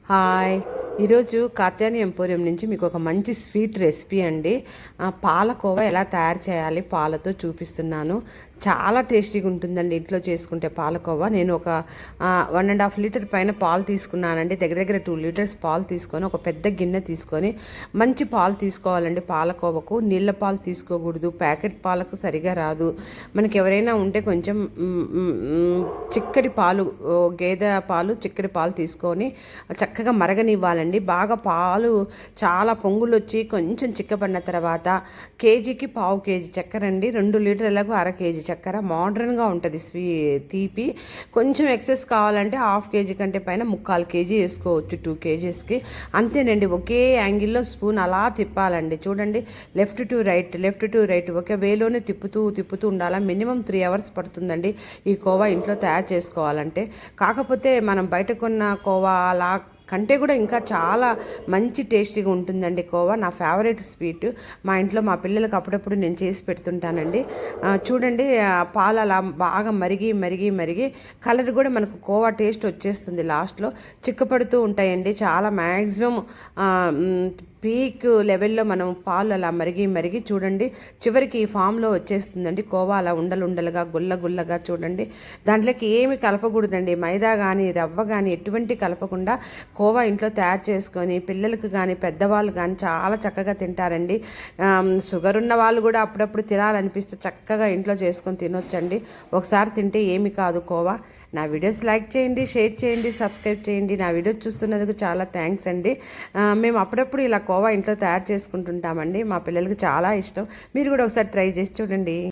Hi, ఈరోజు Katyani emporium నుంచి మీకు ఒక మంచి స్వీట్ రెసిపీ అండి. పాలకోవా ఎలా తయారు చేయాలి పాలతో చూపిస్తున్నాను. చాలా టేస్టీగా ఉంటుందండి ఇంట్లో చేసుకుంటే పాలకోవా. నేను ఒక 1.5 లీటర్ పైన పాలు తీసుకున్నానండి. దగ్గర దగ్గర 2 లీటర్స్ పాలు తీసుకొని ఒక పెద్ద గిన్నె తీసుకొని మంచి పాలు తీసుకోవాలండి. పాలకోవకు నీళ్ళ పాలు తీసుకోకూడదు, ప్యాకెట్ పాలకు సరిగా రాదు. మనకి ఎవరైనా ఉంటే కొంచెం చిక్కటి పాలు, గేదె పాలు, చిక్కటి పాలు తీసుకొని చక్కగా మరగనివ్వాలండి. బాగా పాలు చాలా పొంగులు వచ్చి కొంచెం చిక్కబడిన తర్వాత కేజీకి 1/2 కేజీ చక్కెర అండి. 2 లీటర్లకు 1/2 కేజీ చక్కెర. మోడర్న్గా ఉంటుంది తీపి. కొంచెం ఎక్సెస్ కావాలంటే 1/2 కేజీ కంటే పైన 3/4 కేజీ వేసుకోవచ్చు 2 కేజీస్కి. అంతేనండి, ఒకే యాంగిల్లో స్పూన్ అలా తిప్పాలండి. చూడండి, లెఫ్ట్ టు రైట్ ఒకే వేలోనే తిప్పుతూ ఉండాలి. మినిమం 3 అవర్స్ పడుతుందండి ఈ కోవా ఇంట్లో తయారు చేసుకోవాలంటే. కాకపోతే మనం బయట కొన్న కోవా అలా కంటే కూడా ఇంకా చాలా మంచి టేస్టీగా ఉంటుందండి కోవా. నా ఫేవరెట్ స్వీట్. మా ఇంట్లో మా పిల్లలకు అప్పుడప్పుడు నేను చేసి పెడుతుంటానండి. చూడండి, పాలు అలా బాగా మరిగి కలర్ కూడా మనకు కోవా టేస్ట్ వచ్చేస్తుంది. లాస్ట్లో చిక్కపడుతూ ఉంటాయండి. చాలా మ్యాక్సిమం పీక్ లెవెల్లో మనం పాలు అలా మరిగి చూడండి, చివరికి ఈ ఫామ్లో వచ్చేస్తుందండి కోవా. అలా ఉండలుగా గుల్లగా చూడండి. దాంట్లోకి ఏమి కలపకూడదండి. మైదా కానీ రవ్వ కానీ ఎటువంటి కలపకుండా కోవా ఇంట్లో తయారు చేసుకొని పిల్లలకు కానీ పెద్దవాళ్ళు కానీ చాలా చక్కగా తింటారండి. షుగర్ ఉన్న వాళ్ళు కూడా అప్పుడప్పుడు తినాలనిపిస్తే చక్కగా ఇంట్లో చేసుకొని తినొచ్చండి. ఒకసారి తింటే ఏమి కాదు కోవా. నా వీడియోస్ లైక్ చేయండి, షేర్ చేయండి, సబ్స్క్రైబ్ చేయండి. నా వీడియోస్ చూస్తున్నందుకు చాలా థ్యాంక్స్ అండి. మేము అప్పుడప్పుడు ఇలా కోవా ఇంట్లో తయారు చేసుకుంటుంటామండి. మా పిల్లలకి చాలా ఇష్టం. మీరు కూడా ఒకసారి ట్రై చేసి చూడండి.